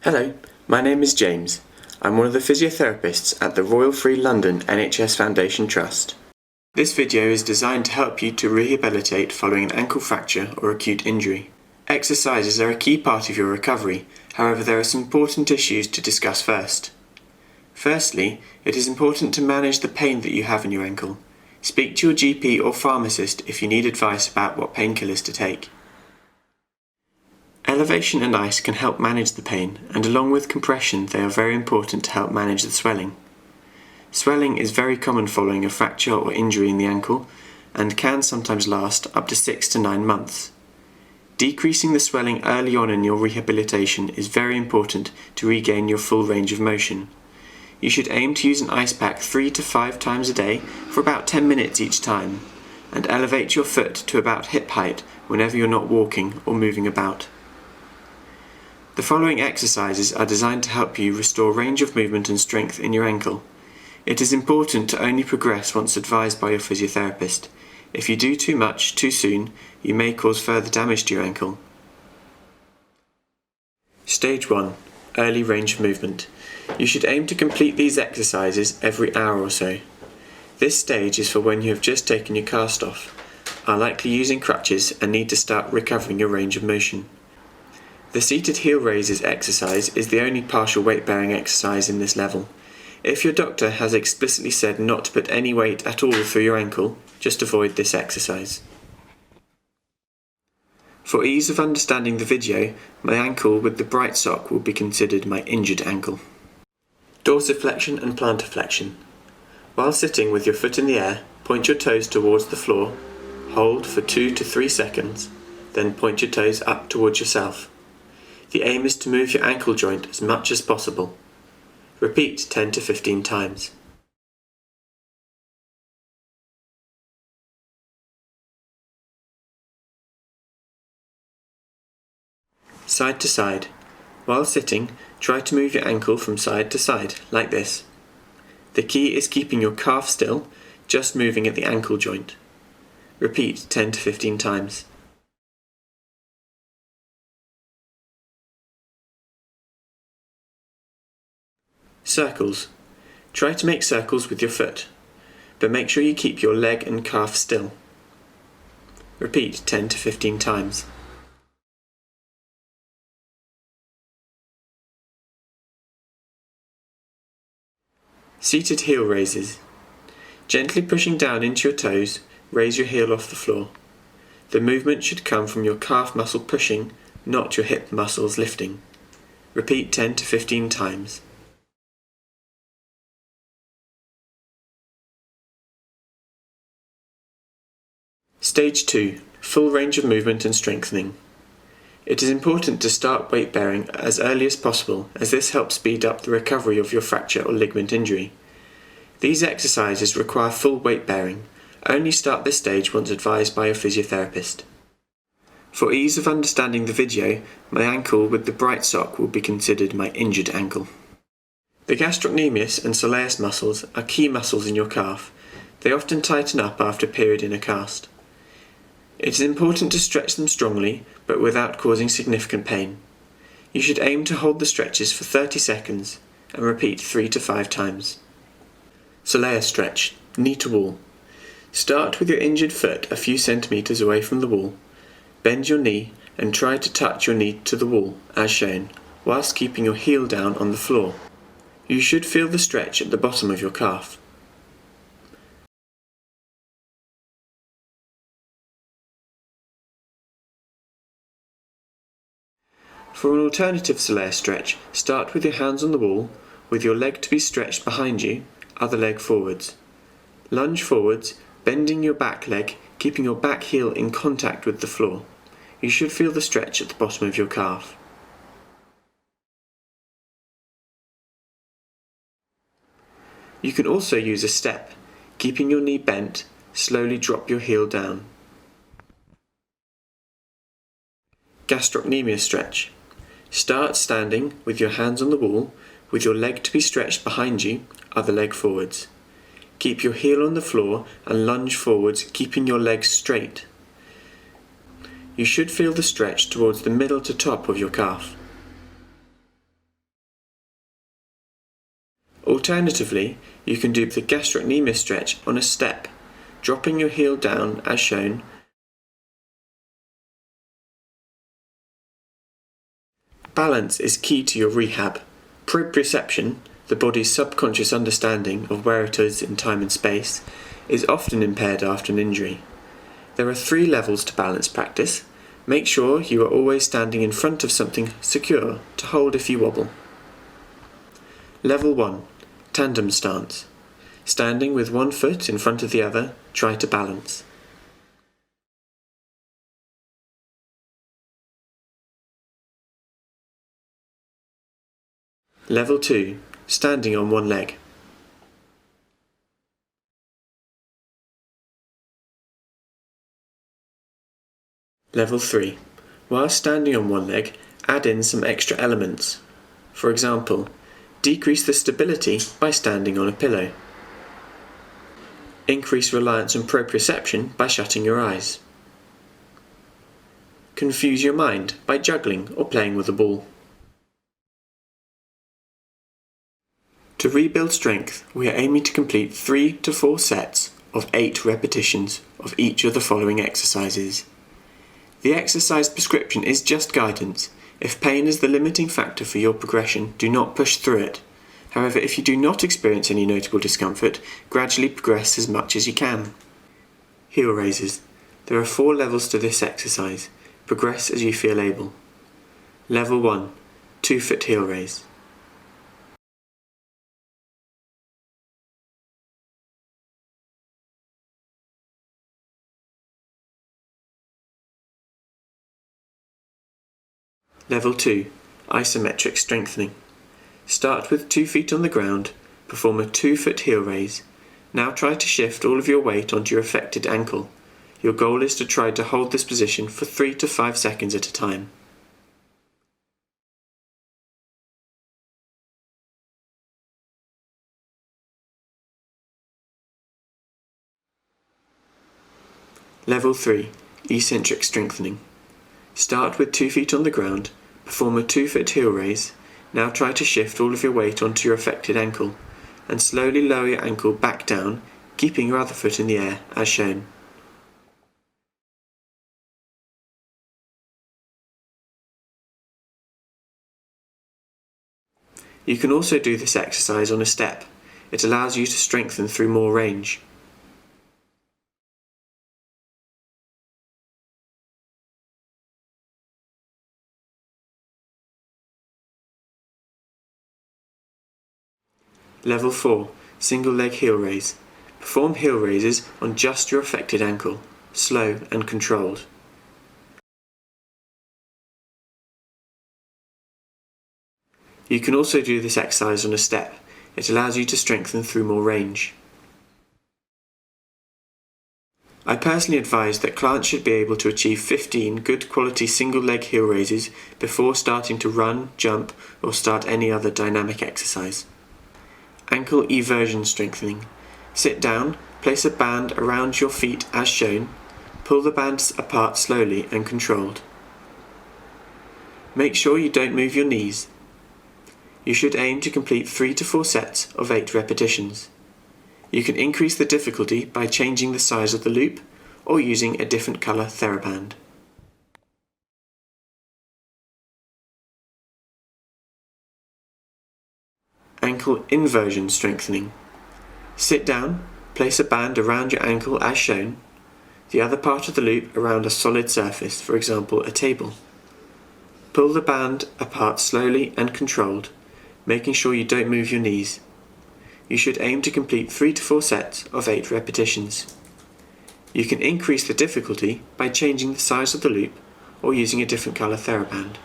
Hello, my name is James. I'm one of the physiotherapists at the Royal Free London NHS Foundation Trust. This video is designed to help you to rehabilitate following an ankle fracture or acute injury. Exercises are a key part of your recovery, however there are some important issues to discuss first. Firstly, it is important to manage the pain that you have in your ankle. Speak to your GP or pharmacist if you need advice about what painkillers to take. Elevation and ice can help manage the pain, and along with compression they are very important to help manage the swelling. Swelling is very common following a fracture or injury in the ankle and can sometimes last up to 6 to 9 months. Decreasing the swelling early on in your rehabilitation is very important to regain your full range of motion. You should aim to use an ice pack 3 to 5 times a day for about 10 minutes each time, and elevate your foot to about hip height whenever you're not walking or moving about. The following exercises are designed to help you restore range of movement and strength in your ankle. It is important to only progress once advised by your physiotherapist. If you do too much too soon, you may cause further damage to your ankle. Stage 1. Early range of movement. You should aim to complete these exercises every hour or so. This stage is for when you have just taken your cast off, are likely using crutches and need to start recovering your range of motion. The seated heel raises exercise is the only partial weight bearing exercise in this level. If your doctor has explicitly said not to put any weight at all through your ankle, just avoid this exercise. For ease of understanding the video, my ankle with the bright sock will be considered my injured ankle. Dorsiflexion and plantar flexion. While sitting with your foot in the air, point your toes towards the floor, hold for 2 to 3 seconds, then point your toes up towards yourself. The aim is to move your ankle joint as much as possible. Repeat 10 to 15 times. Side to side. While sitting, try to move your ankle from side to side, like this. The key is keeping your calf still, just moving at the ankle joint. Repeat 10 to 15 times. Circles. Try to make circles with your foot, but make sure you keep your leg and calf still. Repeat 10 to 15 times. Seated heel raises. Gently pushing down into your toes, raise your heel off the floor. The movement should come from your calf muscle pushing, not your hip muscles lifting. Repeat 10 to 15 times. Stage 2. Full range of movement and strengthening. It is important to start weight bearing as early as possible, as this helps speed up the recovery of your fracture or ligament injury. These exercises require full weight bearing. Only start this stage once advised by a physiotherapist. For ease of understanding the video, my ankle with the bright sock will be considered my injured ankle. The gastrocnemius and soleus muscles are key muscles in your calf. They often tighten up after a period in a cast. It is important to stretch them strongly, but without causing significant pain. You should aim to hold the stretches for 30 seconds and repeat 3 to 5 times. Soleus stretch, knee to wall. Start with your injured foot a few centimeters away from the wall. Bend your knee and try to touch your knee to the wall, as shown, whilst keeping your heel down on the floor. You should feel the stretch at the bottom of your calf. For an alternative soleus stretch, start with your hands on the wall, with your leg to be stretched behind you, other leg forwards. Lunge forwards, bending your back leg, keeping your back heel in contact with the floor. You should feel the stretch at the bottom of your calf. You can also use a step. Keeping your knee bent, slowly drop your heel down. Gastrocnemius stretch. Start standing with your hands on the wall, with your leg to be stretched behind you, other leg forwards. Keep your heel on the floor and lunge forwards, keeping your legs straight. You should feel the stretch towards the middle to top of your calf. Alternatively, you can do the gastrocnemius stretch on a step, dropping your heel down as shown. Balance is key to your rehab. Proprioception, the body's subconscious understanding of where it is in time and space, is often impaired after an injury. There are 3 levels to balance practice. Make sure you are always standing in front of something secure to hold if you wobble. Level 1. Tandem stance. Standing with one foot in front of the other, try to balance. Level 2. Standing on one leg. Level 3. While standing on one leg, add in some extra elements. For example, decrease the stability by standing on a pillow. Increase reliance on proprioception by shutting your eyes. Confuse your mind by juggling or playing with a ball. To rebuild strength, we are aiming to complete 3 to 4 sets of 8 repetitions of each of the following exercises. The exercise prescription is just guidance. If pain is the limiting factor for your progression, do not push through it. However, if you do not experience any notable discomfort, gradually progress as much as you can. Heel raises. There are 4 levels to this exercise. Progress as you feel able. Level 1. 2-foot heel raise. Level 2. Isometric strengthening. Start with 2 feet on the ground, perform a 2-foot heel raise. Now try to shift all of your weight onto your affected ankle. Your goal is to try to hold this position for 3 to 5 seconds at a time. Level 3. Eccentric strengthening. Start with 2 feet on the ground, perform a 2-foot heel raise. Now try to shift all of your weight onto your affected ankle, and slowly lower your ankle back down, keeping your other foot in the air, as shown. You can also do this exercise on a step. It allows you to strengthen through more range. Level 4. Single leg heel raise. Perform heel raises on just your affected ankle, slow and controlled. You can also do this exercise on a step. It allows you to strengthen through more range. I personally advise that clients should be able to achieve 15 good quality single leg heel raises before starting to run, jump, or start any other dynamic exercise. Ankle eversion strengthening. Sit down, place a band around your feet as shown. Pull the bands apart slowly and controlled. Make sure you don't move your knees. You should aim to complete 3 to 4 sets of 8 repetitions. You can increase the difficulty by changing the size of the loop or using a different colour TheraBand. Ankle inversion strengthening. Sit down, place a band around your ankle as shown, the other part of the loop around a solid surface, for example a table. Pull the band apart slowly and controlled, making sure you don't move your knees. You should aim to complete 3 to 4 sets of 8 repetitions. You can increase the difficulty by changing the size of the loop or using a different colour TheraBand.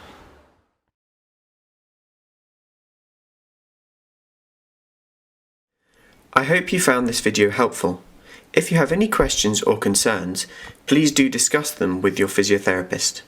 I hope you found this video helpful. If you have any questions or concerns, please do discuss them with your physiotherapist.